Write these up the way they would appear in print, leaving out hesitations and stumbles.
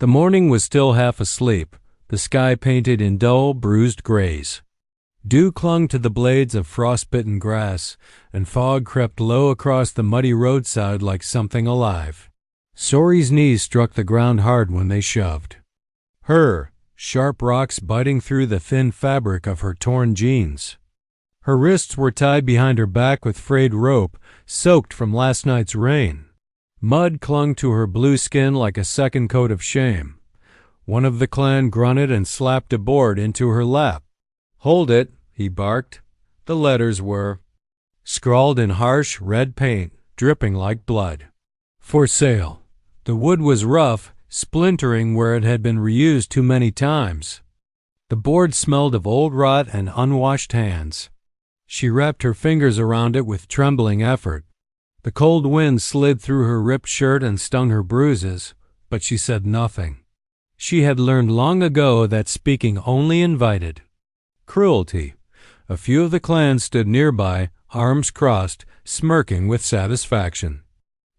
The morning was still half asleep, the sky painted in dull, bruised grays. Dew clung to the blades of frost-bitten grass, and fog crept low across the muddy roadside like something alive. Sori's knees struck the ground hard when they shoved. Sharp rocks biting through the thin fabric of her torn jeans. Her wrists were tied behind her back with frayed rope, soaked from last night's rain. Mud clung to her blue skin like a second coat of shame. One of the clan grunted and slapped a board into her lap. "Hold it," he barked. The letters were scrawled in harsh red paint, dripping like blood. "For sale." The wood was rough, splintering where it had been reused too many times. The board smelled of old rot and unwashed hands. She wrapped her fingers around it with trembling effort. The cold wind slid through her ripped shirt and stung her bruises, but she said nothing. She had learned long ago that speaking only invited cruelty. A few of the clan stood nearby, arms crossed, smirking with satisfaction.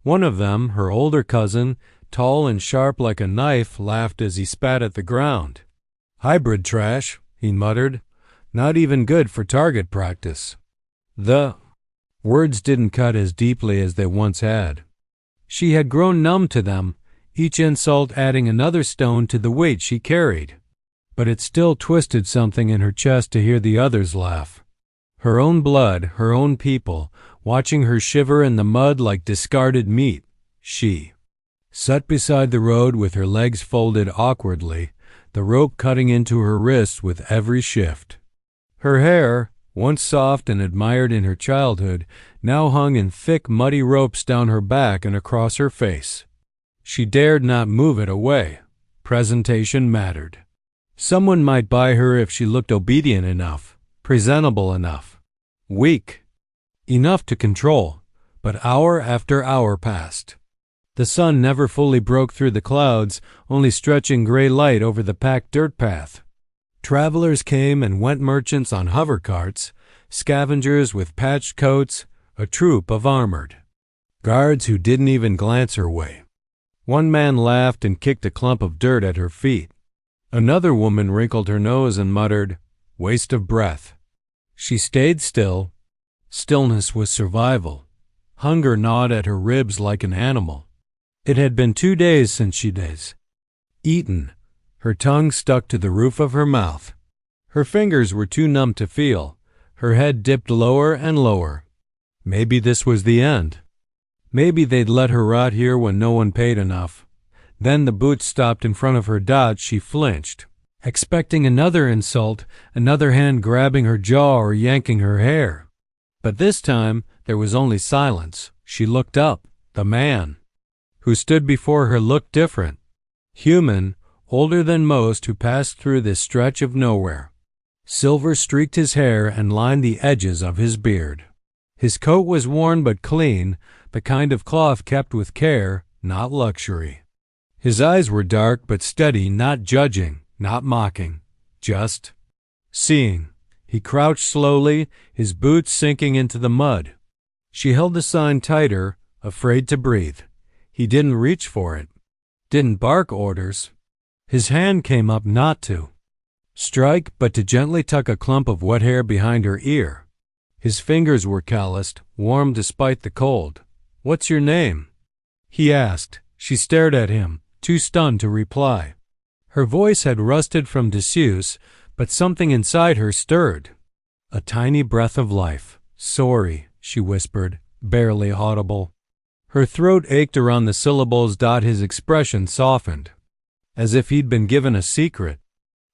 One of them, her older cousin, tall and sharp like a knife, laughed as he spat at the ground. "Hybrid trash," he muttered. "Not even good for target practice." The words didn't cut as deeply as they once had. She had grown numb to them, each insult adding another stone to the weight she carried. But it still twisted something in her chest to hear the others laugh. Her own blood, her own people, watching her shiver in the mud like discarded meat. She sat beside the road with her legs folded awkwardly, the rope cutting into her wrists with every shift. Her hair, once soft and admired in her childhood, now hung in thick, muddy ropes down her back and across her face. She dared not move it away. Presentation mattered. Someone might buy her if she looked obedient enough, presentable enough, weak enough to control, but hour after hour passed. The sun never fully broke through the clouds, only stretching gray light over the packed dirt path. Travelers came and went, merchants on hover carts, scavengers with patched coats, a troop of armored guards who didn't even glance her way. One man laughed and kicked a clump of dirt at her feet. Another woman wrinkled her nose and muttered, "Waste of breath." She stayed still. Stillness was survival. Hunger gnawed at her ribs like an animal. It had been 2 days since she'd eaten. Her tongue stuck to the roof of her mouth. Her fingers were too numb to feel. Her head dipped lower and lower. Maybe this was the end. Maybe they'd let her rot here when no one paid enough. Then the boots stopped in front of her dot. She flinched, expecting another insult, another hand grabbing her jaw or yanking her hair. But this time there was only silence. She looked up. The man who stood before her looked different. Human, older than most who passed through this stretch of nowhere. Silver streaked his hair and lined the edges of his beard. His coat was worn but clean, the kind of cloth kept with care, not luxury. His eyes were dark but steady, not judging, not mocking, just seeing. He crouched slowly, his boots sinking into the mud. She held the sign tighter, afraid to breathe. He didn't reach for it, didn't bark orders. His hand came up not to strike, but to gently tuck a clump of wet hair behind her ear. His fingers were calloused, warm despite the cold. "What's your name?" he asked. She stared at him, too stunned to reply. Her voice had rusted from disuse, but something inside her stirred. A tiny breath of life. "Sori," she whispered, barely audible. Her throat ached around the syllables. His expression softened, as if he'd been given a secret.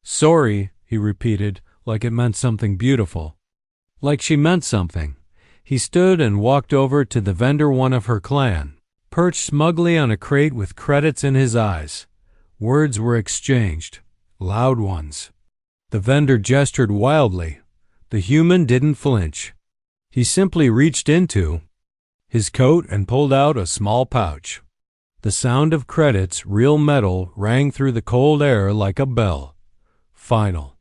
"Sori," he repeated, like it meant something beautiful. Like she meant something. He stood and walked over to the vendor, one of her clan, perched smugly on a crate with credits in his eyes. Words were exchanged, loud ones. The vendor gestured wildly. The human didn't flinch. He simply reached into his coat and pulled out a small pouch. The sound of credits, real metal, rang through the cold air like a bell. Final.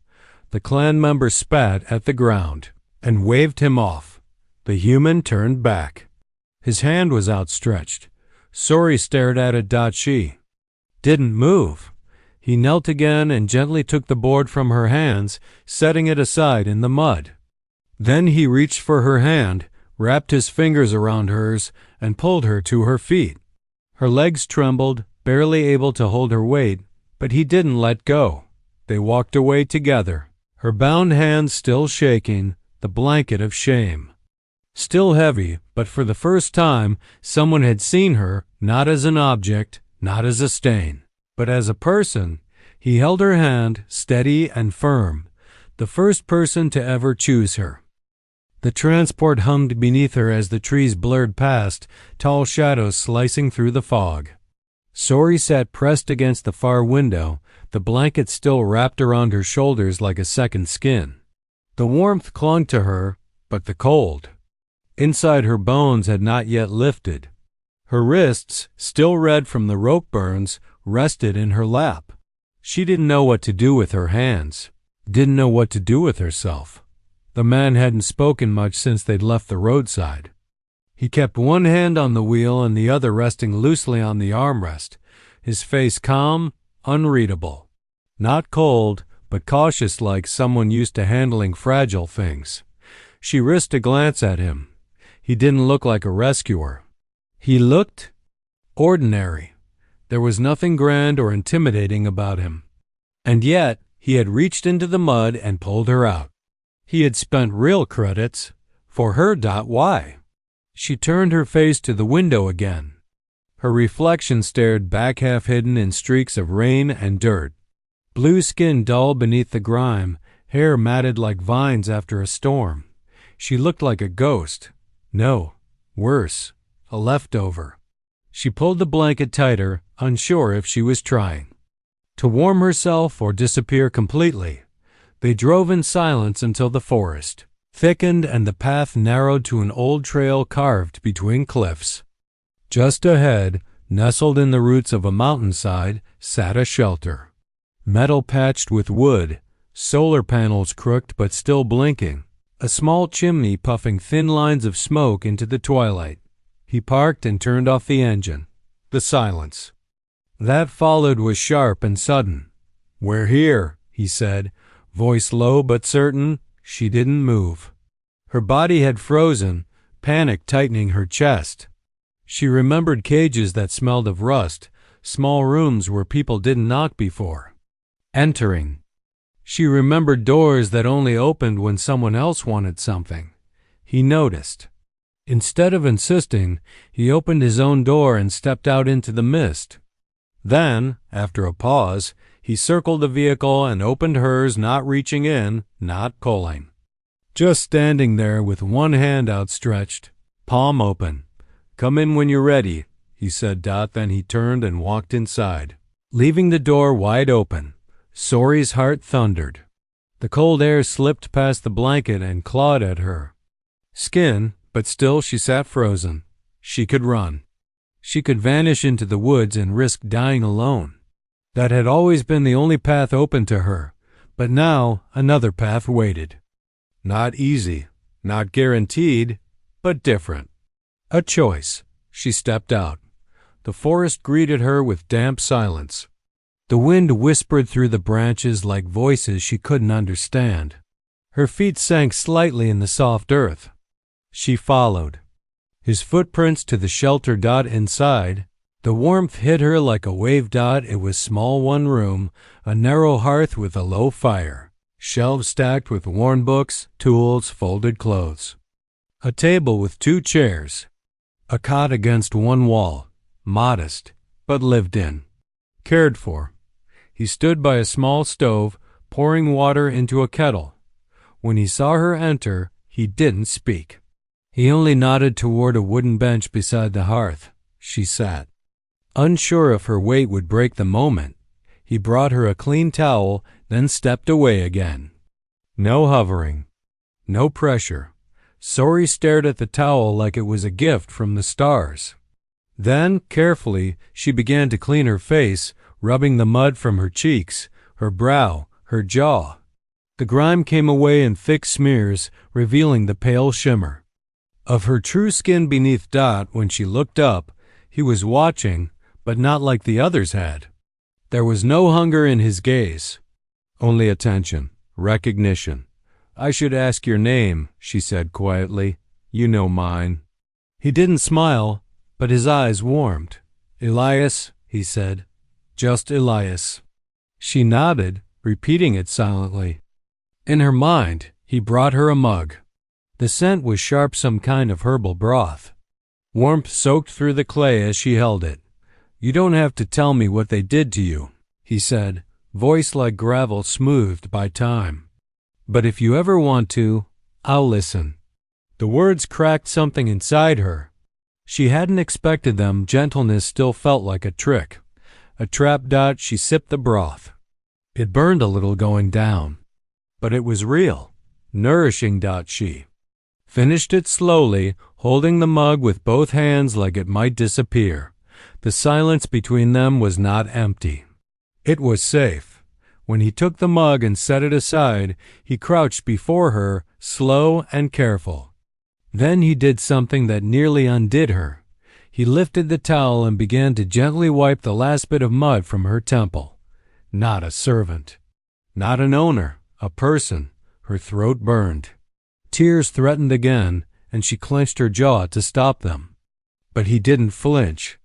The clan member spat at the ground and waved him off. The human turned back. His hand was outstretched. Sori stared at it. She didn't move. He knelt again and gently took the board from her hands, setting it aside in the mud. Then he reached for her hand, wrapped his fingers around hers, and pulled her to her feet. Her legs trembled, barely able to hold her weight, but he didn't let go. They walked away together, her bound hands still shaking, the blanket of shame still heavy, but for the first time someone had seen her, not as an object, not as a stain, but as a person. He held her hand, steady and firm, the first person to ever choose her. The transport hummed beneath her as the trees blurred past, tall shadows slicing through the fog. Sori sat pressed against the far window, the blanket still wrapped around her shoulders like a second skin. The warmth clung to her, but the cold inside her bones had not yet lifted. Her wrists, still red from the rope burns, rested in her lap. She didn't know what to do with her hands, didn't know what to do with herself. The man hadn't spoken much since they'd left the roadside. He kept one hand on the wheel and the other resting loosely on the armrest, his face calm, unreadable. Not cold, but cautious, like someone used to handling fragile things. She risked a glance at him. He didn't look like a rescuer. He looked ordinary. There was nothing grand or intimidating about him. And yet, he had reached into the mud and pulled her out. He had spent real credits. For her. Why? She turned her face to the window again. Her reflection stared back, half hidden in streaks of rain and dirt. Blue skin dull beneath the grime, hair matted like vines after a storm. She looked like a ghost. No, worse, a leftover. She pulled the blanket tighter, unsure if she was trying to warm herself or disappear completely. They drove in silence until the forest thickened and the path narrowed to an old trail carved between cliffs. Just ahead, nestled in the roots of a mountainside, sat a shelter. Metal patched with wood, solar panels crooked but still blinking, a small chimney puffing thin lines of smoke into the twilight. He parked and turned off the engine. The silence that followed was sharp and sudden. "We're here," he said, voice low but certain. She didn't move. Her body had frozen, panic tightening her chest. She remembered cages that smelled of rust, small rooms where people didn't knock before entering. She remembered doors that only opened when someone else wanted something. He noticed. Instead of insisting, he opened his own door and stepped out into the mist. Then, after a pause, he circled the vehicle and opened hers, not reaching in, not pulling. Just standing there with one hand outstretched, palm open. "Come in when you're ready," he said. Then he turned and walked inside, leaving the door wide open. Sori's heart thundered. The cold air slipped past the blanket and clawed at her skin, but still she sat frozen. She could run. She could vanish into the woods and risk dying alone. That had always been the only path open to her, but now another path waited. Not easy, not guaranteed, but different. A choice. She stepped out. The forest greeted her with damp silence. The wind whispered through the branches like voices she couldn't understand. Her feet sank slightly in the soft earth. She followed. His footprints to the shelter. Inside, the warmth hit her like a wave. It was small, one room, a narrow hearth with a low fire, shelves stacked with worn books, tools, folded clothes. A table with 2 chairs. A cot against one wall, modest, but lived in, cared for. He stood by a small stove, pouring water into a kettle. When he saw her enter, he didn't speak. He only nodded toward a wooden bench beside the hearth. She sat, unsure if her weight would break the moment. He brought her a clean towel, then stepped away again. No hovering, no pressure. Sori stared at the towel like it was a gift from the stars. Then, carefully, she began to clean her face, rubbing the mud from her cheeks, her brow, her jaw. The grime came away in thick smears, revealing the pale shimmer of her true skin beneath. When she looked up, he was watching, but not like the others had. There was no hunger in his gaze, only attention, recognition. "I should ask your name," she said quietly. "You know mine." He didn't smile, but his eyes warmed. "Elias," he said. "Just Elias." She nodded, repeating it silently. In her mind, he brought her a mug. The scent was sharp, some kind of herbal broth. Warmth soaked through the clay as she held it. "You don't have to tell me what they did to you," he said, voice like gravel smoothed by time. "But if you ever want to, I'll listen." The words cracked something inside her. She hadn't expected them. Gentleness still felt like a trick. A trap. She sipped the broth. It burned a little going down, but it was real, nourishing. She finished it slowly, holding the mug with both hands like it might disappear. The silence between them was not empty. It was safe. When he took the mug and set it aside, he crouched before her, slow and careful. Then he did something that nearly undid her. He lifted the towel and began to gently wipe the last bit of mud from her temple. Not a servant, not an owner, a person. Her throat burned. Tears threatened again, and she clenched her jaw to stop them. But he didn't flinch.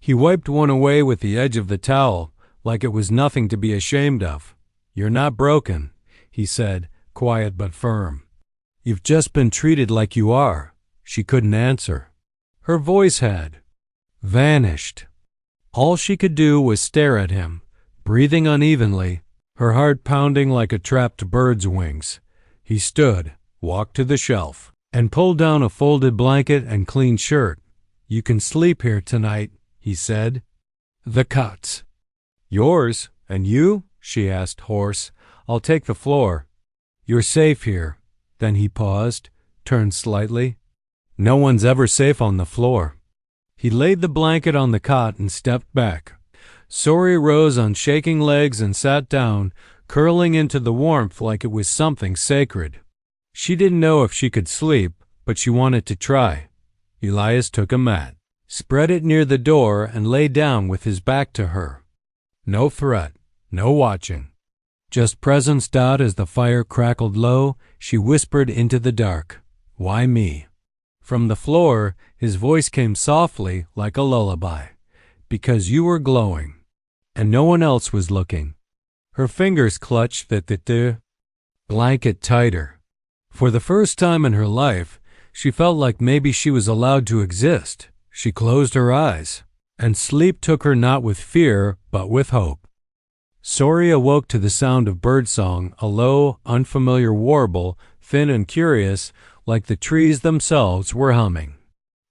He wiped one away with the edge of the towel, like it was nothing to be ashamed of. "You're not broken," he said, quiet but firm. "You've just been treated like you are." She couldn't answer. Her voice had vanished. All she could do was stare at him, breathing unevenly, her heart pounding like a trapped bird's wings. He stood, walked to the shelf, and pulled down a folded blanket and clean shirt. "You can sleep here tonight," he said. "The cots." "Yours? And you?" she asked, hoarse. "I'll take the floor." "You're safe here." Then he paused, turned slightly. "No one's ever safe on the floor." He laid the blanket on the cot and stepped back. Sori rose on shaking legs and sat down, curling into the warmth like it was something sacred. She didn't know if she could sleep, but she wanted to try. Elias took a mat, spread it near the door, and lay down with his back to her. No threat, no watching. Just presence. As the fire crackled low, she whispered into the dark, "Why me?" From the floor, his voice came softly like a lullaby. "Because you were glowing, and no one else was looking." Her fingers clutched the blanket tighter. For the first time in her life, she felt like maybe she was allowed to exist. She closed her eyes, and sleep took her, not with fear, but with hope. Sori awoke to the sound of birdsong, a low, unfamiliar warble, thin and curious, like the trees themselves were humming.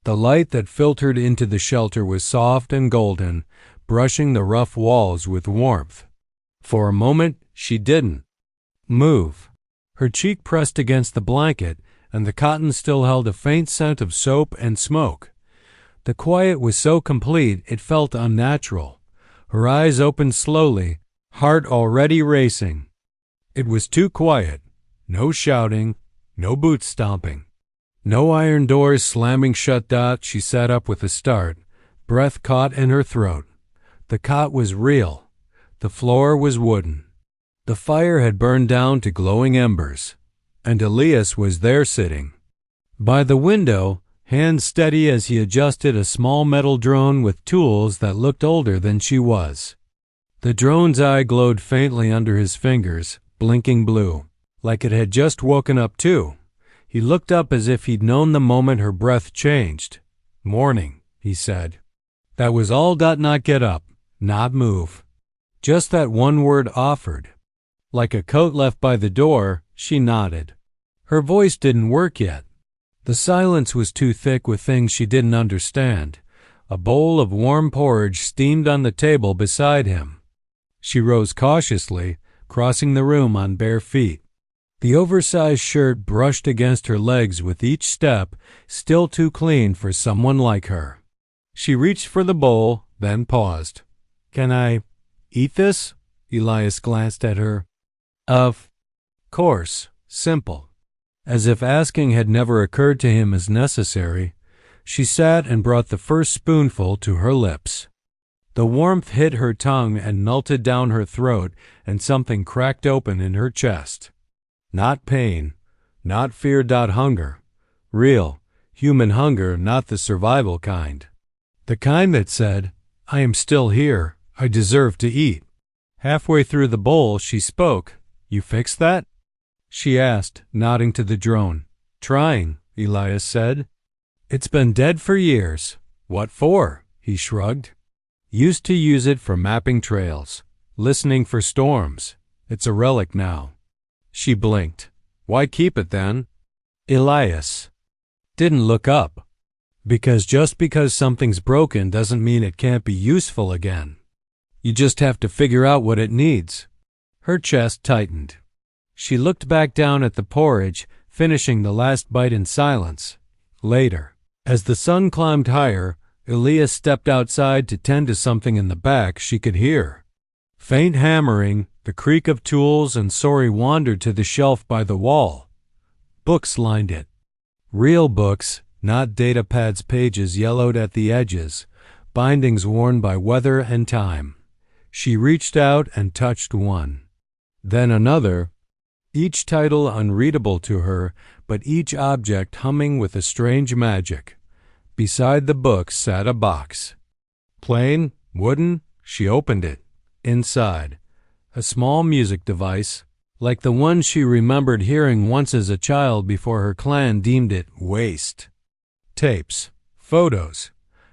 The light that filtered into the shelter was soft and golden, brushing the rough walls with warmth. For a moment, she didn't move. Her cheek pressed against the blanket, and the cotton still held a faint scent of soap and smoke. The quiet was so complete it felt unnatural. Her eyes opened slowly, heart already racing. It was too quiet. No shouting, no boot stomping, no iron doors slamming shut. She sat up with a start, breath caught in her throat. The cot was real. The floor was wooden. The fire had burned down to glowing embers, and Elias was there sitting by the window, hands steady as he adjusted a small metal drone with tools that looked older than she was. The drone's eye glowed faintly under his fingers, blinking blue, like it had just woken up too. He looked up as if he'd known the moment her breath changed. "Morning," he said. That was all. Not get up, not move. Just that one word offered. Like a coat left by the door, she nodded. Her voice didn't work yet. The silence was too thick with things she didn't understand. A bowl of warm porridge steamed on the table beside him. She rose cautiously, crossing the room on bare feet. The oversized shirt brushed against her legs with each step, still too clean for someone like her. She reached for the bowl, then paused. "Can I eat this?" Elias glanced at her. Of course, simple. As if asking had never occurred to him as necessary, she sat and brought the first spoonful to her lips. The warmth hit her tongue and melted down her throat, and something cracked open in her chest. Not pain, not fear. Hunger. Real, human hunger, not the survival kind. The kind that said, I am still here, I deserve to eat. Halfway through the bowl, she spoke. You fixed that? She asked, nodding to the drone. Trying, Elias said. It's been dead for years. What for? He shrugged. Used to use it for mapping trails, listening for storms. It's a relic now. She blinked. Why keep it then? Elias didn't look up. Because just because something's broken doesn't mean it can't be useful again. You just have to figure out what it needs. Her chest tightened. She looked back down at the porridge, finishing the last bite in silence. Later, as the sun climbed higher, Elias stepped outside to tend to something in the back she could hear. Faint hammering, the creak of tools, and Sori wandered to the shelf by the wall. Books lined it. Real books, not datapad's pages yellowed at the edges, bindings worn by weather and time. She reached out and touched one. Then another, each title unreadable to her, but each object humming with a strange magic. Beside the books sat a box. Plain, wooden, she opened it. Inside, a small music device, like the one she remembered hearing once as a child before her clan deemed it waste. Tapes, photos,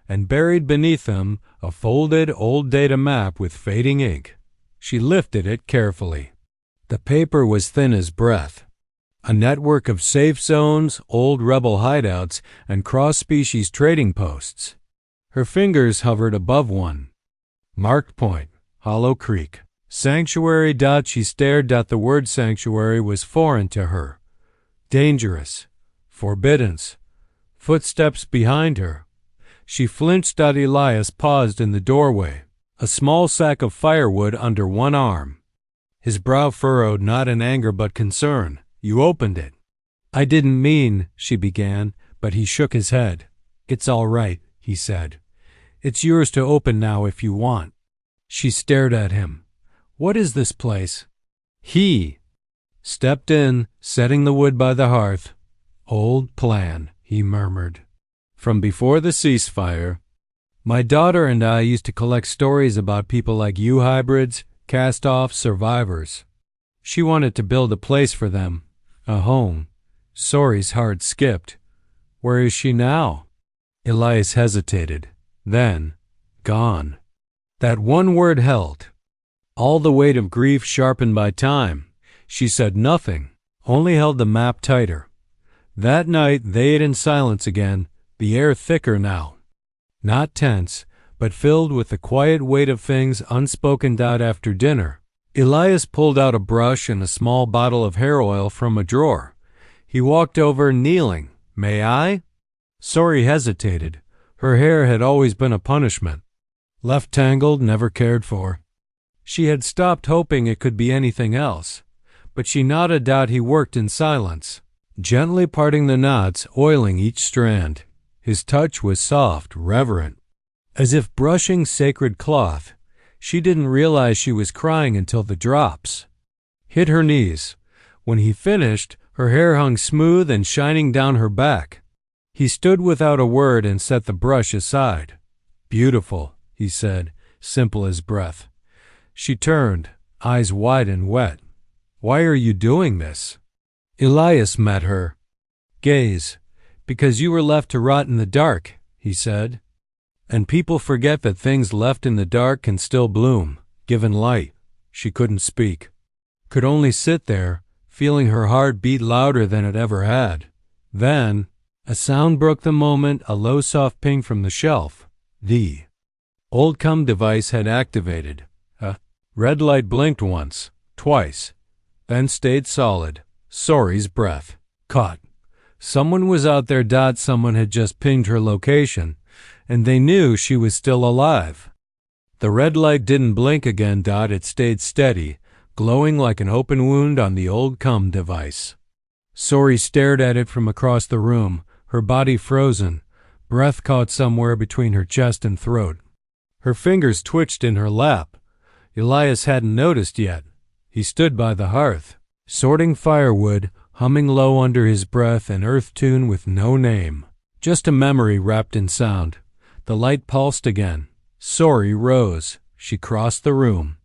and buried beneath them a folded old data map with fading ink. She lifted it carefully. The paper was thin as breath. A network of safe zones, old rebel hideouts, and cross-species trading posts. Her fingers hovered above one. Marked point, Hollow Creek. Sanctuary. She stared. The word sanctuary was foreign to her. Dangerous. Forbiddance. Footsteps behind her. She flinched. Elias paused in the doorway, a small sack of firewood under one arm. His brow furrowed, not in anger but concern. You opened it. I didn't mean, she began, but he shook his head. It's all right, he said. It's yours to open now if you want. She stared at him. What is this place? He stepped in, setting the wood by the hearth. Old plan, he murmured. From before the ceasefire, my daughter and I used to collect stories about people like you hybrids, cast-off survivors. She wanted to build a place for them. A home. Sori's heart skipped. Where is she now? Elias hesitated. Then, gone. That one word held. All the weight of grief sharpened by time. She said nothing, only held the map tighter. That night they ate in silence again, the air thicker now. Not tense, but filled with the quiet weight of things unspoken. After dinner, Elias pulled out a brush and a small bottle of hair oil from a drawer. He walked over, kneeling. May I? Sori hesitated. Her hair had always been a punishment. Left tangled, never cared for. She had stopped hoping it could be anything else. But she nodded. He worked in silence, gently parting the knots, oiling each strand. His touch was soft, reverent, as if brushing sacred cloth. She didn't realize she was crying until the drops hit her knees. When he finished, her hair hung smooth and shining down her back. He stood without a word and set the brush aside. Beautiful, he said, simple as breath. She turned, eyes wide and wet. Why are you doing this? Elias met her gaze. Because you were left to rot in the dark, he said. And people forget that things left in the dark can still bloom, given light. She couldn't speak. Could only sit there, feeling her heart beat louder than it ever had. Then, a sound broke the moment, a low soft ping from the shelf. The old CUM device had activated. A red light blinked once, twice, then stayed solid. Sori's breath caught. Someone was out there. Someone had just pinged her location, and they knew she was still alive. The red light didn't blink again. It stayed steady, glowing like an open wound on the old CUM device. Sori stared at it from across the room, her body frozen, breath caught somewhere between her chest and throat. Her fingers twitched in her lap. Elias hadn't noticed yet. He stood by the hearth, sorting firewood, humming low under his breath an earth tune with no name. Just a memory wrapped in sound. The light pulsed again. Sori rose. She crossed the room.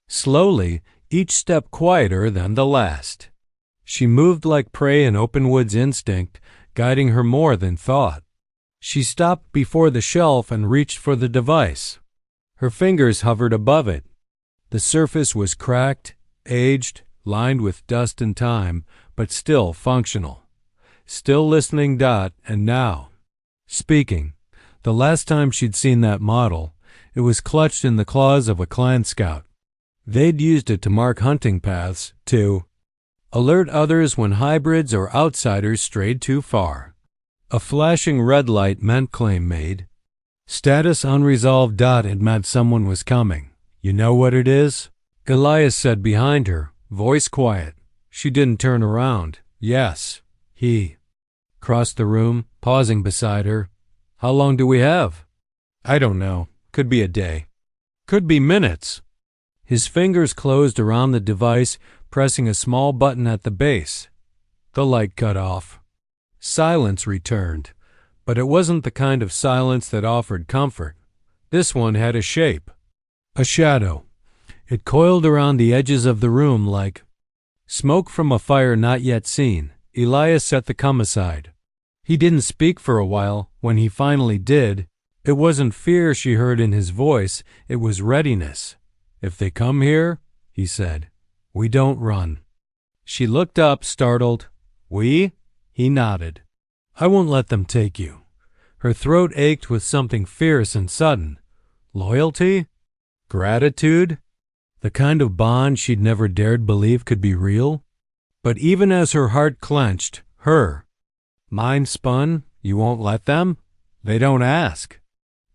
Slowly, each step quieter than the last. She moved like prey in Openwood's instinct, guiding her more than thought. She stopped before the shelf and reached for the device. Her fingers hovered above it. The surface was cracked, aged, lined with dust and time, but still functional. Still listening. And now, speaking. The last time she'd seen that model, it was clutched in the claws of a clan scout. They'd used it to mark hunting paths, to alert others when hybrids or outsiders strayed too far. A flashing red light meant claim made. Status unresolved. It meant someone was coming. You know what it is? Elias said behind her, voice quiet. She didn't turn around. Yes. He crossed the room, pausing beside her. How long do we have? I don't know. Could be a day. Could be minutes. His fingers closed around the device, pressing a small button at the base. The light cut off. Silence returned, but it wasn't the kind of silence that offered comfort. This one had a shape. A shadow. It coiled around the edges of the room like smoke from a fire not yet seen. Elias set the cum aside. He didn't speak for a while. When he finally did, it wasn't fear she heard in his voice, it was readiness. If they come here, he said, we don't run. She looked up, startled. We? He nodded. I won't let them take you. Her throat ached with something fierce and sudden. Loyalty? Gratitude? The kind of bond she'd never dared believe could be real? But even as her heart clenched, her mind spun. You won't let them? They don't ask.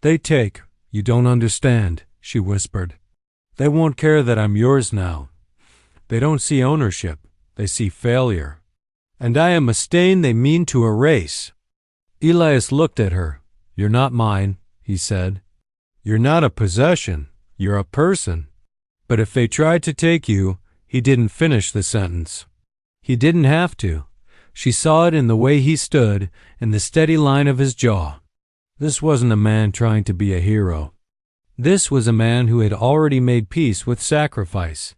They take. You don't understand, she whispered. They won't care that I'm yours now. They don't see ownership. They see failure. And I am a stain they mean to erase. Elias looked at her. You're not mine, he said. You're not a possession. You're a person. But if they tried to take you, he didn't finish the sentence. He didn't have to. She saw it in the way he stood, in the steady line of his jaw. This wasn't a man trying to be a hero. This was a man who had already made peace with sacrifice.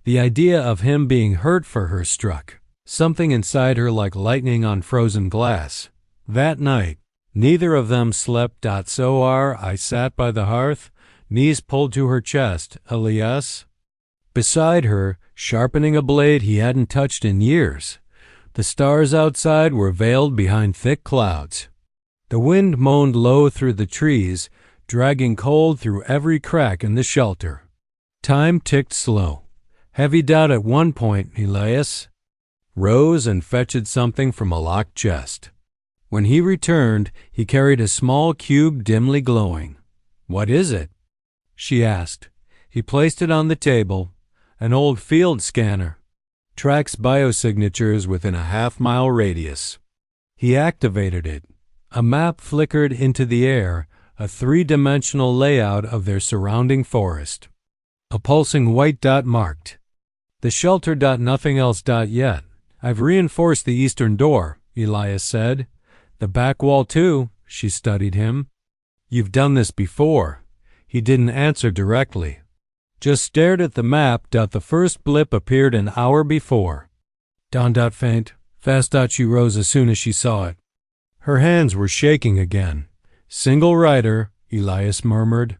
The idea of him being hurt for her struck something inside her like lightning on frozen glass. That night, neither of them slept. I sat by the hearth, knees pulled to her chest. Elias? Beside her, sharpening a blade he hadn't touched in years. The stars outside were veiled behind thick clouds. The wind moaned low through the trees, dragging cold through every crack in the shelter. Time ticked slow. Heavy. At one point, Elias rose and fetched something from a locked chest. When he returned, he carried a small cube dimly glowing. What is it? She asked. He placed it on the table. An old field scanner. Tracks biosignatures within a half-mile radius. He activated it. A map flickered into the air, a three-dimensional layout of their surrounding forest. A pulsing white dot marked. The shelter. Nothing else. Yet. I've reinforced the eastern door, Elias said. The back wall too. She studied him. You've done this before. He didn't answer directly. Just stared at the map. The first blip appeared an hour before. Dawn. Faint. Fast. She rose as soon as she saw it. Her hands were shaking again. Single rider, Elias murmured.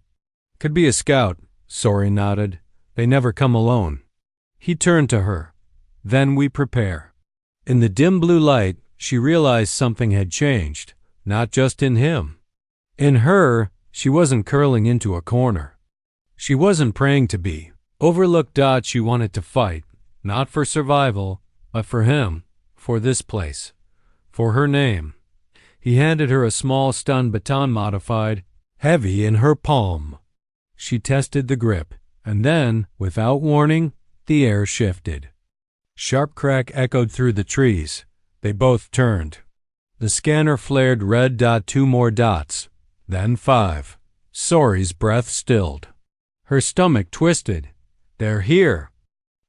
Could be a scout, Sori nodded. They never come alone. He turned to her. Then we prepare. In the dim blue light, she realized something had changed, not just in him. In her, she wasn't curling into a corner. She wasn't praying to be. Overlooked. She wanted to fight, not for survival, but for him, for this place, for her name. He handed her a small stun baton modified, heavy in her palm. She tested the grip, and then, without warning, the air shifted. Sharp crack echoed through the trees. They both turned. The scanner flared red. 2 more dots, then 5. Sori's breath stilled. Her stomach twisted. They're here.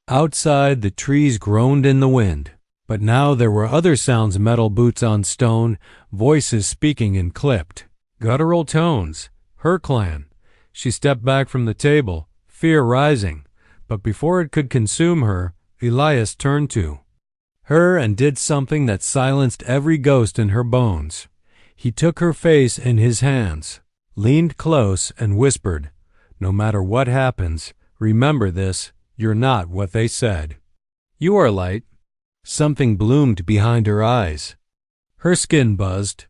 Outside, the trees groaned in the wind. But now there were other sounds, metal boots on stone, voices speaking in clipped, guttural tones. Her clan. She stepped back from the table, fear rising. But before it could consume her, Elias turned to her and did something that silenced every ghost in her bones. He took her face in his hands, leaned close, and whispered, "No matter what happens, remember this, you're not what they said. You are light." Something bloomed behind her eyes. Her skin buzzed.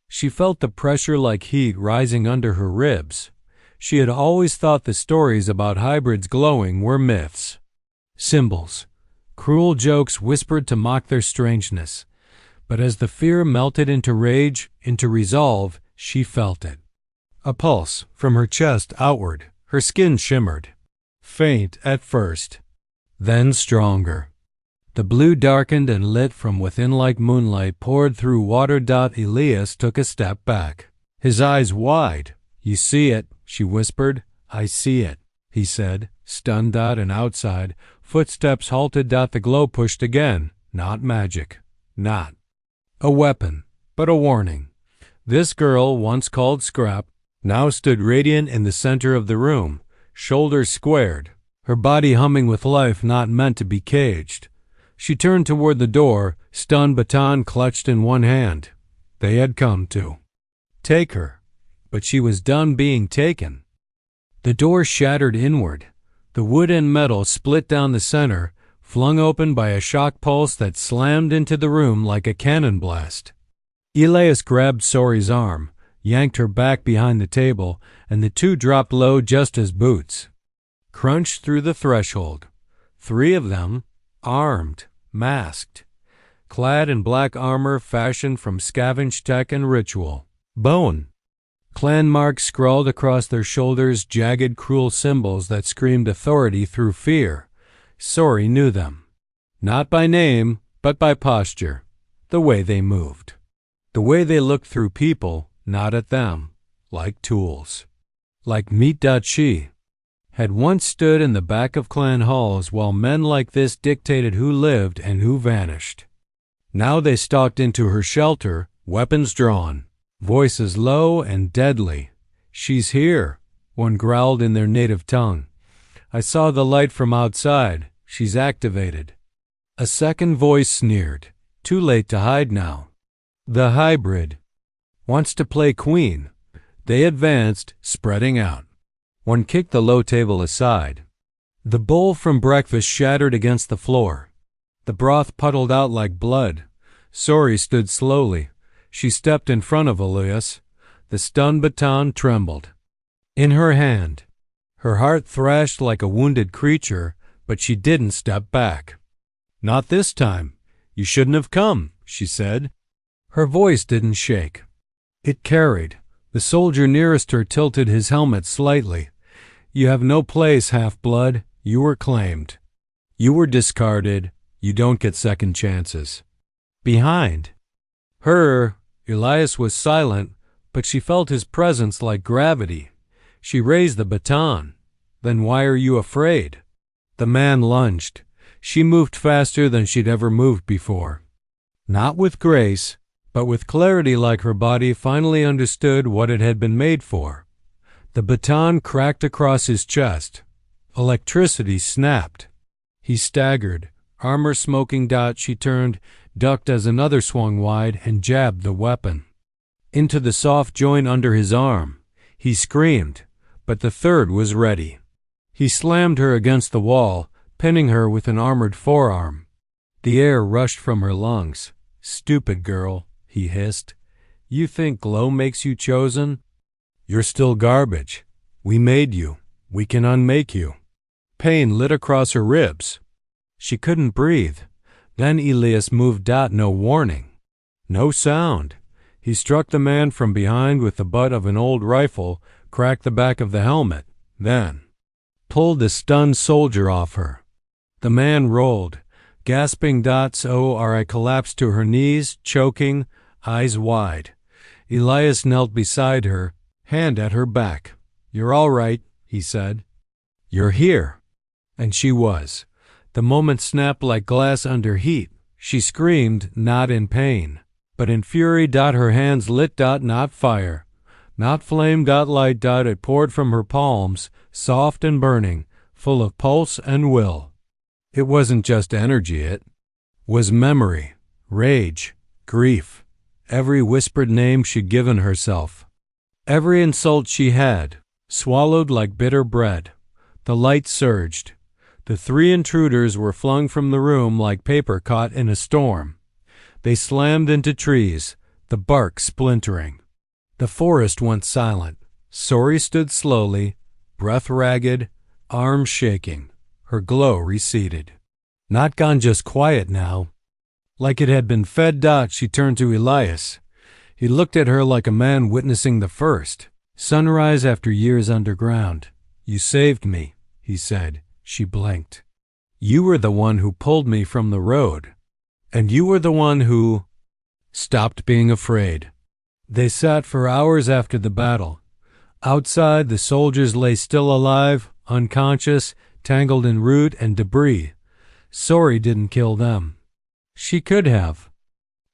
She felt the pressure like heat rising under her ribs. She had always thought the stories about hybrids glowing were myths. Symbols. Cruel jokes whispered to mock their strangeness. But as the fear melted into rage, into resolve, she felt it. A pulse from her chest outward. Her skin shimmered. Faint at first, then stronger. The blue darkened and lit from within like moonlight poured through water. Elias took a step back, his eyes wide. "You see it," she whispered. "I see it," he said, stunned. And outside, footsteps halted. The glow pushed again. Not magic. Not a weapon, but a warning. This girl, once called Scrap, now stood radiant in the center of the room, shoulders squared, her body humming with life not meant to be caged. She turned toward the door, stun baton clutched in one hand. They had come to take her, but she was done being taken. The door shattered inward. The wood and metal split down the center, flung open by a shock pulse that slammed into the room like a cannon blast. Elias grabbed Sori's arm, yanked her back behind the table, and the two dropped low just as boots crunched through the threshold. 3 of them, armed, masked, clad in black armor fashioned from scavenged tech and ritual. Bone. Clan marks scrawled across their shoulders, jagged, cruel symbols that screamed authority through fear. Sori knew them. Not by name, but by posture. The way they moved. The way they looked through people, not at them, like tools. Like meat. She had once stood in the back of clan halls while men like this dictated who lived and who vanished. Now they stalked into her shelter, weapons drawn, voices low and deadly. "She's here," one growled in their native tongue. "I saw the light from outside. She's activated." A second voice sneered. "Too late to hide now. The hybrid wants to play queen." They advanced, spreading out. One kicked the low table aside. The bowl from breakfast shattered against the floor. The broth puddled out like blood. Sori stood slowly. She stepped in front of Elias. The stun baton trembled in her hand. Her heart thrashed like a wounded creature, but she didn't step back. "Not this time. You shouldn't have come," she said. Her voice didn't shake. It carried. The soldier nearest her tilted his helmet slightly. "You have no place, half-blood. You were claimed. You were discarded. You don't get second chances." Behind her, Elias was silent, but she felt his presence like gravity. She raised the baton. "Then why are you afraid?" The man lunged. She moved faster than she'd ever moved before. Not with grace, but with clarity, like her body finally understood what it had been made for. The baton cracked across his chest. Electricity snapped. He staggered, armor smoking. She turned, ducked as another swung wide, and jabbed the weapon into the soft joint under his arm. He screamed, but the third was ready. He slammed her against the wall, pinning her with an armored forearm. The air rushed from her lungs. "Stupid girl," he hissed. "You think glow makes you chosen? You're still garbage. We made you. We can unmake you." Pain lit across her ribs. She couldn't breathe. Then Elias moved. No warning. No sound. He struck the man from behind with the butt of an old rifle, cracked the back of the helmet, then pulled the stunned soldier off her. The man rolled, gasping. Sori collapsed to her knees, choking, eyes wide. Elias knelt beside her, hand at her back. "You're all right," he said. "You're here." And she was. The moment snapped like glass under heat. She screamed, not in pain, but in fury. Her hands lit. Not fire, not flame. Light. It poured from her palms, soft and burning, full of pulse and will. It wasn't just energy, it was memory, rage, grief, every whispered name she'd given herself, every insult she had, swallowed like bitter bread. The light surged. The three intruders were flung from the room like paper caught in a storm. They slammed into trees, the bark splintering. The forest went silent. Sori stood slowly, breath ragged, arms shaking. Her glow receded. Not gone, just quiet now. Like it had been fed. She turned to Elias. He looked at her like a man witnessing the first sunrise after years underground. "You saved me," he said. She blinked. "You were the one who pulled me from the road. And you were the one who stopped being afraid." They sat for hours after the battle. Outside, the soldiers lay still alive, unconscious, tangled in root and debris. Sori didn't kill them. She could have.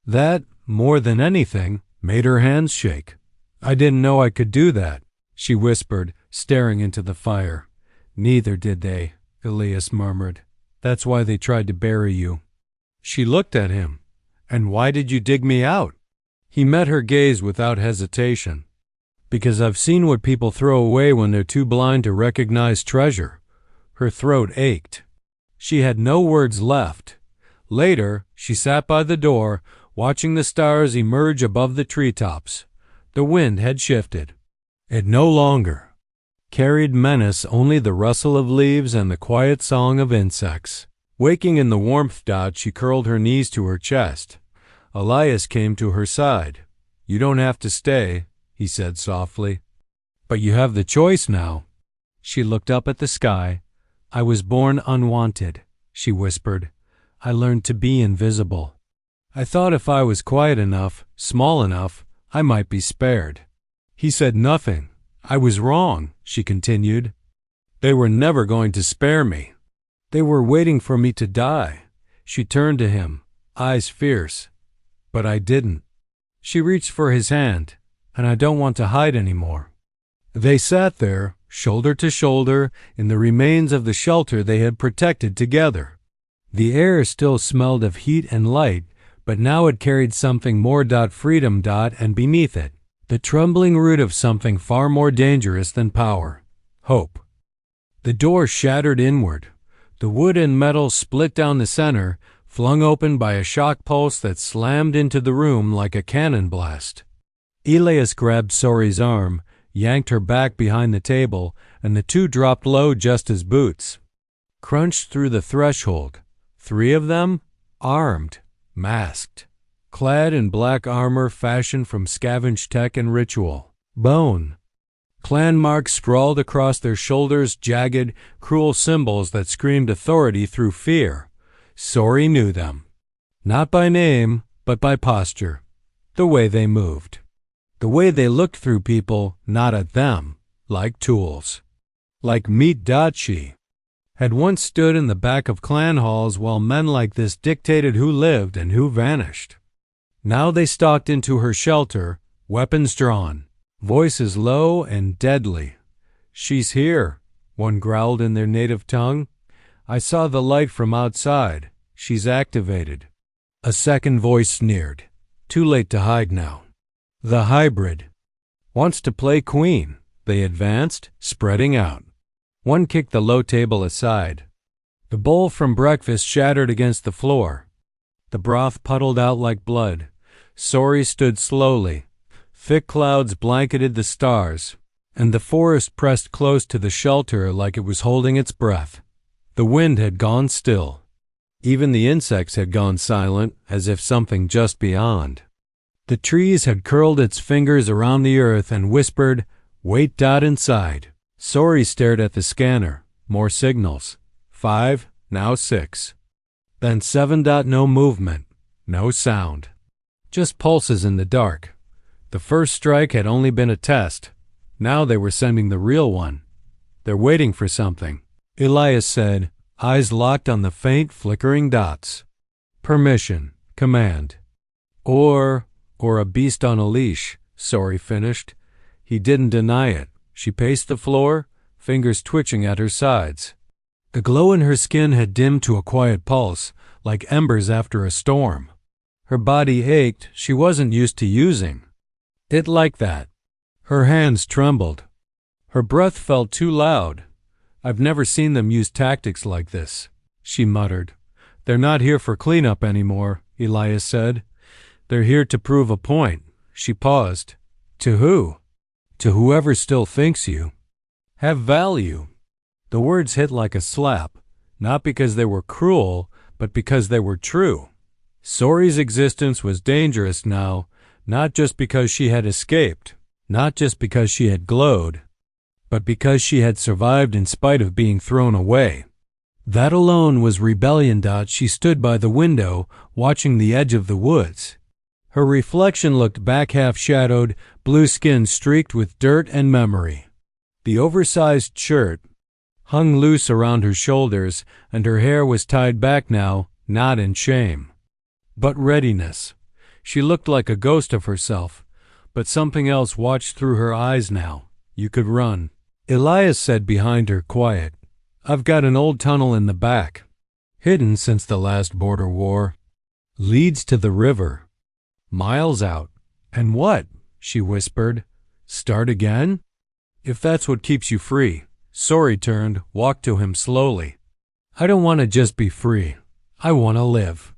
That, more than anything, made her hands shake. "I didn't know I could do that," she whispered, staring into the fire. "Neither did they," Elias murmured. "That's why they tried to bury you." She looked at him. "And why did you dig me out?" He met her gaze without hesitation. "Because I've seen what people throw away when they're too blind to recognize treasure." Her throat ached. She had no words left. Later, she sat by the door, watching the stars emerge above the treetops. The wind had shifted. It no longer carried menace, only the rustle of leaves and the quiet song of insects. Waking in the warmth. She curled her knees to her chest. Elias came to her side. "You don't have to stay," he said softly. "But you have the choice now." She looked up at the sky. "I was born unwanted," she whispered. "I learned to be invisible. I thought if I was quiet enough, small enough, I might be spared." He said nothing. "I was wrong," she continued. "They were never going to spare me. They were waiting for me to die." She turned to him, eyes fierce. "But I didn't." She reached for his hand. "And I don't want to hide anymore." They sat there, shoulder to shoulder, in the remains of the shelter they had protected together. The air still smelled of heat and light, but now it carried something more. Freedom. And beneath it, the trembling root of something far more dangerous than power. Hope. The door shattered inward. The wood and metal split down the center, flung open by a shock pulse that slammed into the room like a cannon blast. Elias grabbed Sori's arm, yanked her back behind the table, and the two dropped low just as boots crunched through the threshold. Three of them, armed, masked, clad in black armor fashioned from scavenged tech and ritual. Bone. Clan marks sprawled across their shoulders, jagged, cruel symbols that screamed authority through fear. Sori knew them. Not by name, but by posture. The way they moved. The way they looked through people, not at them, like tools. Like meat. She had once stood in the back of clan halls while men like this dictated who lived and who vanished. Now they stalked into her shelter, weapons drawn, voices low and deadly. "She's here," one growled in their native tongue. "I saw the light from outside. She's activated." A second voice sneered. "Too late to hide now." "The hybrid wants to play queen." They advanced, spreading out. One kicked the low table aside. The bowl from breakfast shattered against the floor. The broth puddled out like blood. Sori stood slowly. Thick clouds blanketed the stars, and the forest pressed close to the shelter like it was holding its breath. The wind had gone still. Even the insects had gone silent, as if something just beyond. The trees had curled its fingers around the earth and whispered, "Wait." Inside. Sori stared at the scanner. More signals. 5, now 6. Then 7. No movement. No sound. Just pulses in the dark. The first strike had only been a test. Now they were sending the real one. They're waiting for something, Elias said, eyes locked on the faint, flickering dots. Permission, command. Or a beast on a leash, Sori finished. He didn't deny it. She paced the floor, fingers twitching at her sides. The glow in her skin had dimmed to a quiet pulse, like embers after a storm. Her body ached. She wasn't used to using it like that. Her hands trembled. Her breath felt too loud. I've never seen them use tactics like this, she muttered. They're not here for cleanup anymore, Elias said. They're here to prove a point. She paused. To who? To whoever still thinks you have value. The words hit like a slap, not because they were cruel, but because they were true. Sori's existence was dangerous now, not just because she had escaped, not just because she had glowed, but because she had survived in spite of being thrown away. That alone was rebellion. She stood by the window, watching the edge of the woods. Her reflection looked back half-shadowed, blue skin streaked with dirt and memory. The oversized shirt hung loose around her shoulders, and her hair was tied back now, not in shame, but readiness. She looked like a ghost of herself, but something else watched through her eyes now. You could run, Elias said behind her, quiet. I've got an old tunnel in the back, hidden since the last border war. Leads to the river. Miles out. And what? She whispered. Start again? If that's what keeps you free. Sori turned, walked to him slowly. I don't want to just be free. I want to live.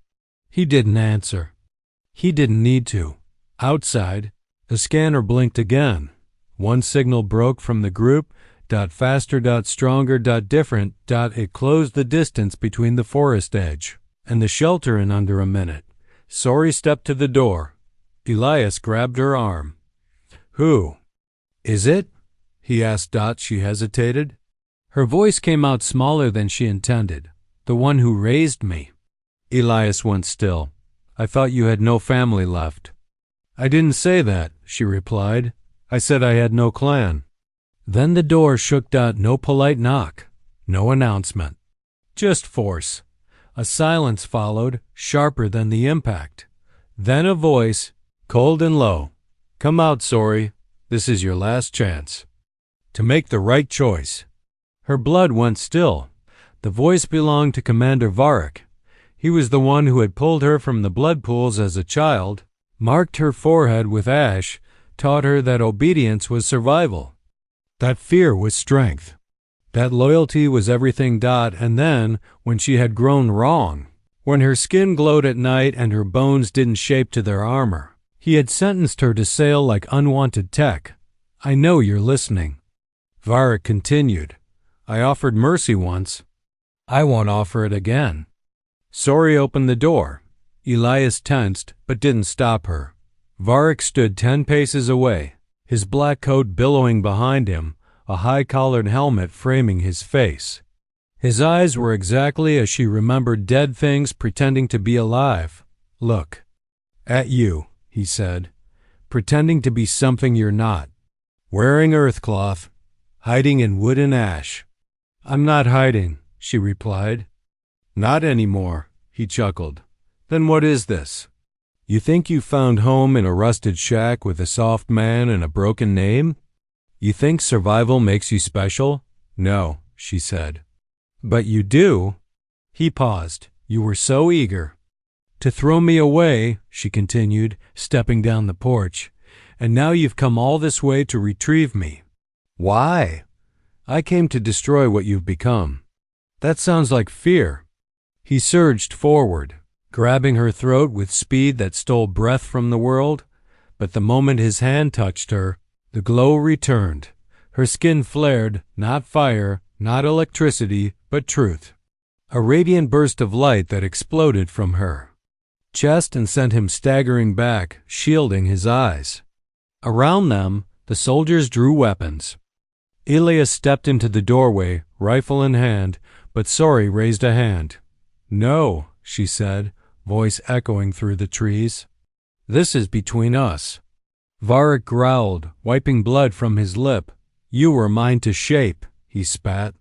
He didn't answer. He didn't need to. Outside, the scanner blinked again. One signal broke from the group. Faster, stronger, different. It closed the distance between the forest edge and the shelter in under a minute. Sori stepped to the door. Elias grabbed her arm. Who is it? He asked. She hesitated. Her voice came out smaller than she intended. The one who raised me. Elias went still. I thought you had no family left. I didn't say that, she replied. I said I had no clan. Then the door shook. No polite knock. No announcement. Just force. A silence followed, sharper than the impact. Then a voice, cold and low. Come out, Sori. This is your last chance to make the right choice. Her blood went still. The voice belonged to Commander Varric. He was the one who had pulled her from the blood pools as a child, marked her forehead with ash, taught her that obedience was survival, that fear was strength, that loyalty was everything. And then, when she had grown wrong, when her skin glowed at night and her bones didn't shape to their armor, he had sentenced her to sail like unwanted tech. I know you're listening. Varric continued. I offered mercy once. I won't offer it again. Sori opened the door. Elias tensed, but didn't stop her. Varric stood 10 paces away, his black coat billowing behind him, a high-collared helmet framing his face. His eyes were exactly as she remembered dead things pretending to be alive. Look. At you, he said, pretending to be something you're not. Wearing earthcloth, hiding in wood and ash. I'm not hiding, she replied. Not anymore, he chuckled. Then what is this? You think you found home in a rusted shack with a soft man and a broken name? You think survival makes you special? No, she said. But you do. He paused. You were so eager to throw me away, she continued, stepping down the porch. And now you've come all this way to retrieve me. Why? I came to destroy what you've become. That sounds like fear. He surged forward, grabbing her throat with speed that stole breath from the world. But the moment his hand touched her, the glow returned. Her skin flared, not fire, not electricity, but truth. A radiant burst of light that exploded from her chest and sent him staggering back, shielding his eyes. Around them, the soldiers drew weapons. Elias stepped into the doorway, rifle in hand, but Sori raised a hand. No, she said, voice echoing through the trees. This is between us. Varric growled, wiping blood from his lip. You were mine to shape, he spat.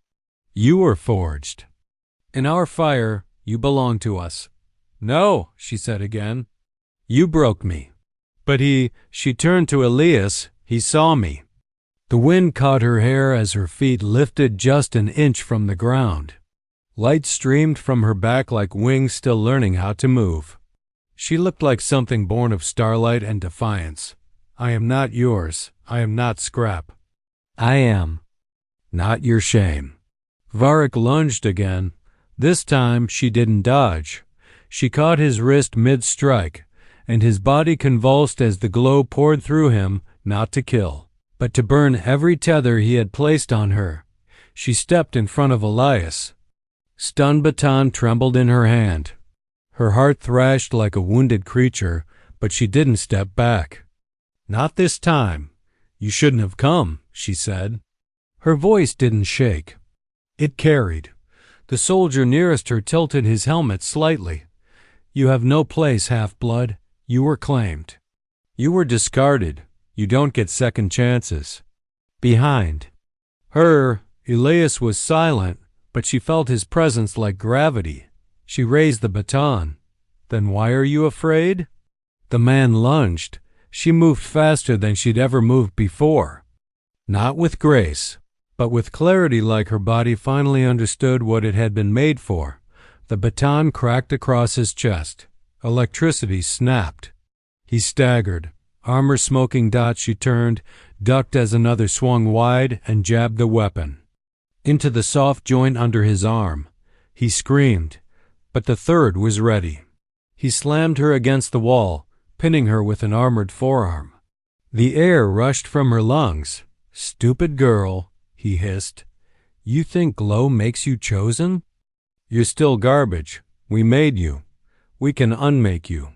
You were forged. In our fire, you belong to us. No, she said again. You broke me. But she turned to Elias, he saw me. The wind caught her hair as her feet lifted just an inch from the ground. Light streamed from her back like wings still learning how to move. She looked like something born of starlight and defiance. I am not yours. I am not scrap. I am not your shame. Varric lunged again. This time she didn't dodge. She caught his wrist mid-strike, and his body convulsed as the glow poured through him, not to kill, but to burn every tether he had placed on her. She stepped in front of Elias. Stun baton trembled in her hand. Her heart thrashed like a wounded creature, but she didn't step back. Not this time. You shouldn't have come, she said. Her voice didn't shake. It carried. The soldier nearest her tilted his helmet slightly. You have no place, half-blood. You were claimed. You were discarded. You don't get second chances. Behind her, Elias was silent, but she felt his presence like gravity. She raised the baton. Then why are you afraid? The man lunged. She moved faster than she'd ever moved before. Not with grace, but with clarity, like her body finally understood what it had been made for. The baton cracked across his chest. Electricity snapped. He staggered. Armor smoking. She turned, ducked as another swung wide, and jabbed the weapon into the soft joint under his arm. He screamed, but the third was ready. He slammed her against the wall, pinning her with an armored forearm. The air rushed from her lungs. Stupid girl, he hissed. You think glow makes you chosen? You're still garbage. We made you. We can unmake you.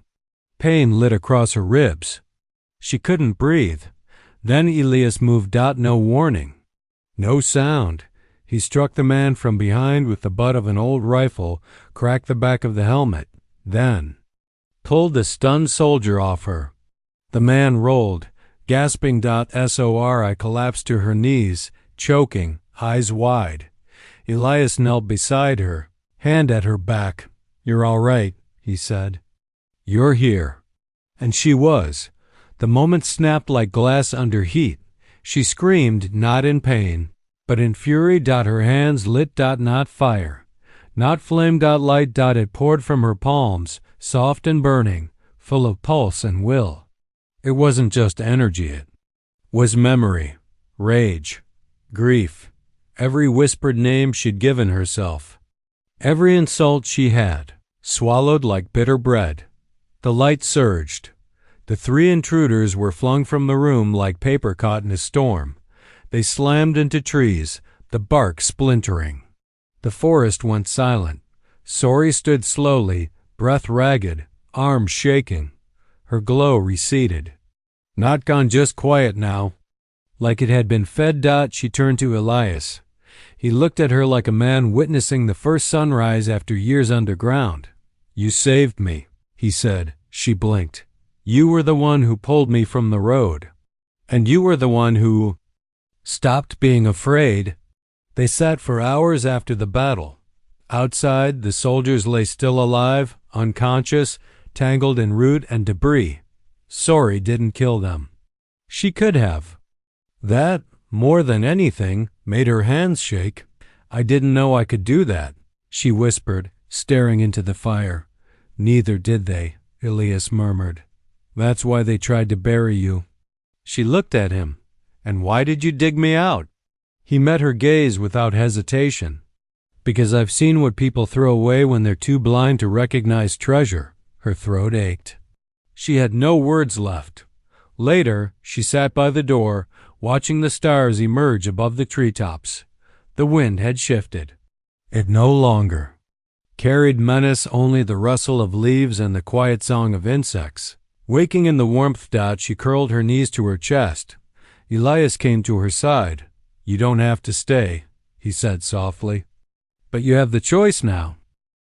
Pain lit across her ribs. She couldn't breathe. Then Elias moved. No warning. No sound. He struck the man from behind with the butt of an old rifle, cracked the back of the helmet, then pulled the stunned soldier off her. The man rolled, gasping. Sori collapsed to her knees, choking, eyes wide. Elias knelt beside her, hand at her back. You're all right, he said. You're here. And she was. The moment snapped like glass under heat. She screamed, not in pain, but in fury. Her hands lit. Not fire, not flame. Light. It poured from her palms, soft and burning, full of pulse and will. It wasn't just energy, it was memory, rage, grief, every whispered name she'd given herself, every insult she had, swallowed like bitter bread. The light surged. The three intruders were flung from the room like paper caught in a storm. They slammed into trees, the bark splintering. The forest went silent. Sori stood slowly, breath ragged, arms shaking. Her glow receded. Not gone, just quiet now. Like it had been fed. She turned to Elias. He looked at her like a man witnessing the first sunrise after years underground. You saved me, he said. She blinked. You were the one who pulled me from the road. And you were the one who stopped being afraid. They sat for hours after the battle. Outside, the soldiers lay still alive, unconscious, tangled in root and debris. Sori didn't kill them. She could have. That, more than anything, made her hands shake. I didn't know I could do that, she whispered, staring into the fire. Neither did they, Elias murmured. That's why they tried to bury you. She looked at him. And why did you dig me out? He met her gaze without hesitation. Because I've seen what people throw away when they're too blind to recognize treasure. Her throat ached. She had no words left. Later, she sat by the door, watching the stars emerge above the treetops. The wind had shifted. It no longer carried menace, only the rustle of leaves and the quiet song of insects. Waking in the warmth. She curled her knees to her chest. Elias came to her side. You don't have to stay, he said softly. But you have the choice now.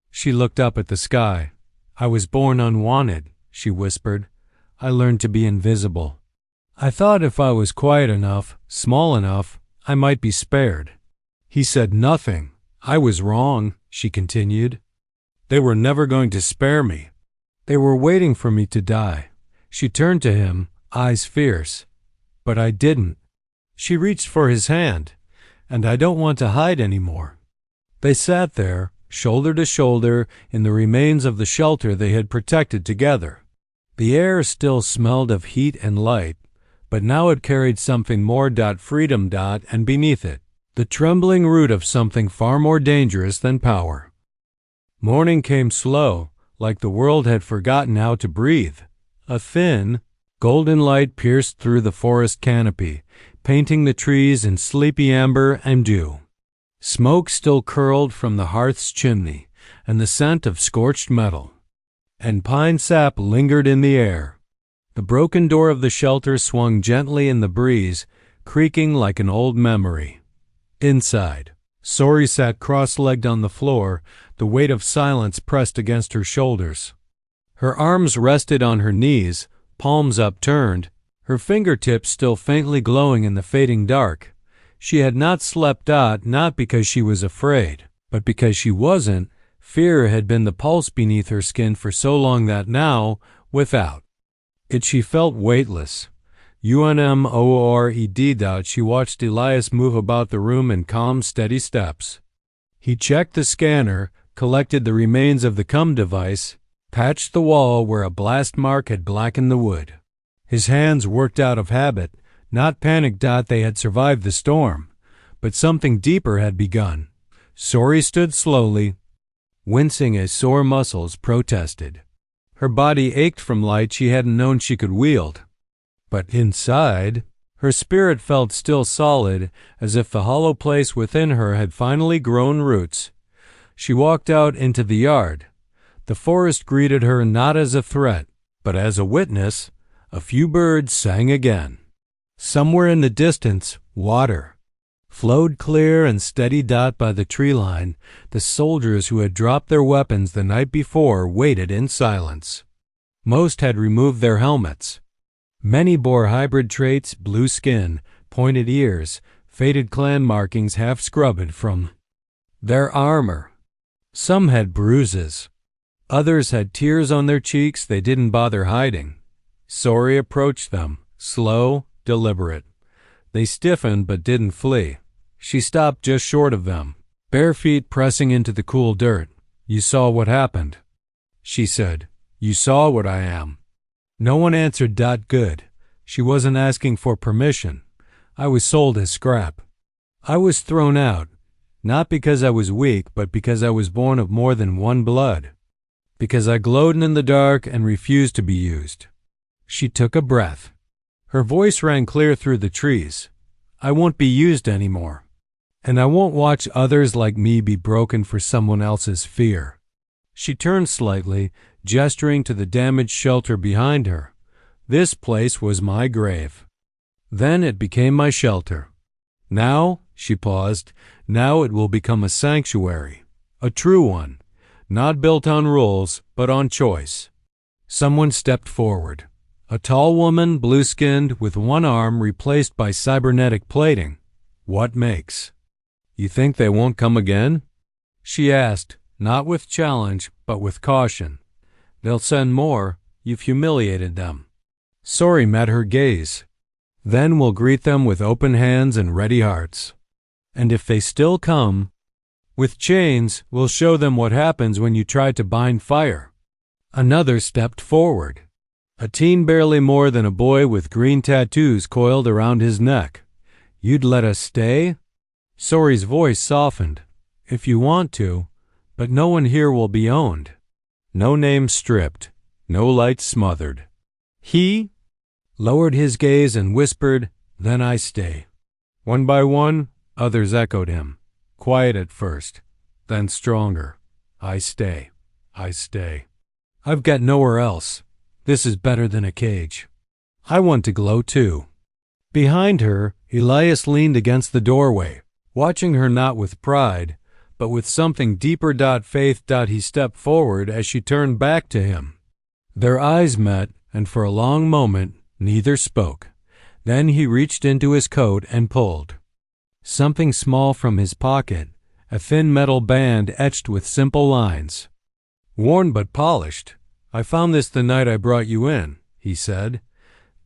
She looked up at the sky. I was born unwanted, she whispered. I learned to be invisible. I thought if I was quiet enough, small enough, I might be spared. He said nothing. I was wrong, she continued. They were never going to spare me. They were waiting for me to die. She turned to him, eyes fierce. But I didn't. She reached for his hand, and I don't want to hide anymore. They sat there, shoulder to shoulder, in the remains of the shelter they had protected together. The air still smelled of heat and light, but now it carried something more. Freedom. And beneath it, the trembling root of something far more dangerous than power. Morning came slow, like the world had forgotten how to breathe. A thin, golden light pierced through the forest canopy, painting the trees in sleepy amber and dew. Smoke still curled from the hearth's chimney, and the scent of scorched metal and pine sap lingered in the air. The broken door of the shelter swung gently in the breeze, creaking like an old memory. Inside, Sori sat cross-legged on the floor, the weight of silence pressed against her shoulders. Her arms rested on her knees, palms upturned, her fingertips still faintly glowing in the fading dark. She had not slept, not because she was afraid, but because she wasn't. Fear had been the pulse beneath her skin for so long that now, without it, she felt weightless. Unmored. She watched Elias move about the room in calm, steady steps. He checked the scanner, collected the remains of the cum device, patched the wall where a blast mark had blackened the wood. His hands worked out of habit, not panic. They had survived the storm, but something deeper had begun. Sori stood slowly, wincing as sore muscles protested. Her body ached from light she hadn't known she could wield. But inside, her spirit felt still solid, as if the hollow place within her had finally grown roots. She walked out into the yard. The forest greeted her not as a threat, but as a witness. A few birds sang again. Somewhere in the distance, water flowed clear and steady. By the tree line, the soldiers who had dropped their weapons the night before waited in silence. Most had removed their helmets. Many bore hybrid traits: blue skin, pointed ears, faded clan markings half scrubbed from their armor. Some had bruises. Others had tears on their cheeks they didn't bother hiding. Sori approached them, slow, deliberate. They stiffened but didn't flee. She stopped just short of them, bare feet pressing into the cool dirt. "You saw what happened," she said. "You saw what I am." No one answered. Good. She wasn't asking for permission. I was sold as scrap. I was thrown out, not because I was weak, but because I was born of more than one blood. Because I glowed in the dark and refused to be used. She took a breath. Her voice rang clear through the trees. I won't be used anymore. And I won't watch others like me be broken for someone else's fear. She turned slightly, gesturing to the damaged shelter behind her. This place was my grave. Then it became my shelter. Now, she paused, now it will become a sanctuary. A true one. Not built on rules, but on choice. Someone stepped forward. A tall woman, blue-skinned, with one arm replaced by cybernetic plating. "What makes? You think they won't come again?" she asked, not with challenge, but with caution. "They'll send more. You've humiliated them." Sori met her gaze. "Then we'll greet them with open hands and ready hearts. And if they still come, with chains, we'll show them what happens when you try to bind fire." Another stepped forward. A teen barely more than a boy with green tattoos coiled around his neck. "You'd let us stay?" Sori's voice softened. "If you want to, but no one here will be owned. No names stripped, no lights smothered." He lowered his gaze and whispered, "Then I stay." One by one, others echoed him. Quiet at first, then stronger. "I stay. I stay. I've got nowhere else. This is better than a cage. I want to glow too." Behind her, Elias leaned against the doorway, watching her not with pride, but with something deeper. Faith. He stepped forward as she turned back to him. Their eyes met, and for a long moment, neither spoke. Then he reached into his coat and pulled something small from his pocket, a thin metal band etched with simple lines. "Worn but polished. I found this the night I brought you in," he said.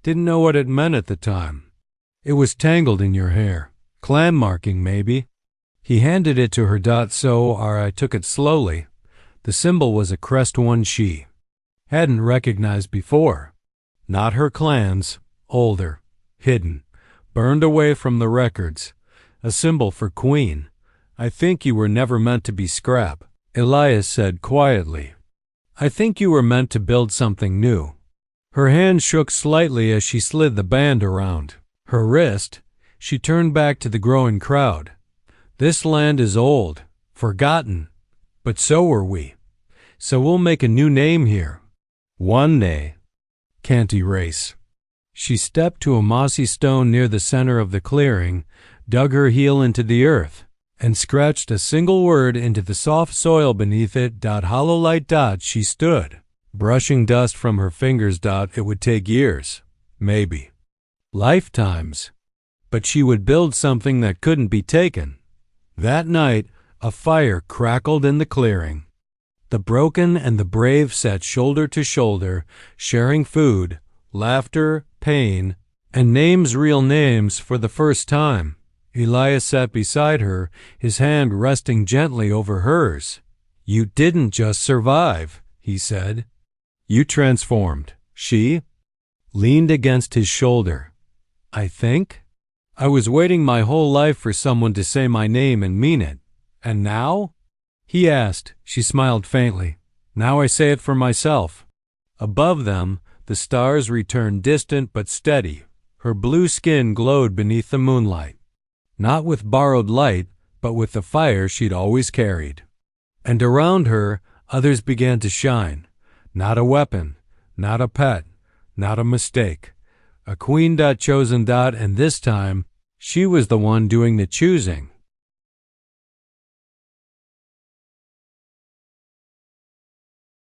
"Didn't know what it meant at the time. It was tangled in your hair. Clan marking, maybe." He handed it to her. I took it slowly. The symbol was a crest one she hadn't recognized before. Not her clan's, older, hidden, burned away from the records. A symbol for Queen. "I think you were never meant to be scrap," Elias said quietly. "I think you were meant to build something new." Her hand shook slightly as she slid the band around her wrist. She turned back to the growing crowd. "This land is old, forgotten, but so are we. So we'll make a new name here. One day. Can't erase." She stepped to a mossy stone near the center of the clearing, dug her heel into the earth, and scratched a single word into the soft soil beneath it. Hollow light. She stood, brushing dust from her fingers. It would take years, maybe lifetimes, but she would build something that couldn't be taken. That night, a fire crackled in the clearing. The broken and the brave sat shoulder to shoulder, sharing food, laughter, pain, and names, real names, for the first time. Elias sat beside her, his hand resting gently over hers. "You didn't just survive," he said. "You transformed." She leaned against his shoulder. "I think I was waiting my whole life for someone to say my name and mean it. And now?" he asked. She smiled faintly. "Now I say it for myself." Above them, the stars returned, distant but steady. Her blue skin glowed beneath the moonlight. Not with borrowed light, but with the fire she'd always carried. And around her, others began to shine. Not a weapon, not a pet, not a mistake. A queen. Chosen. And this time, she was the one doing the choosing.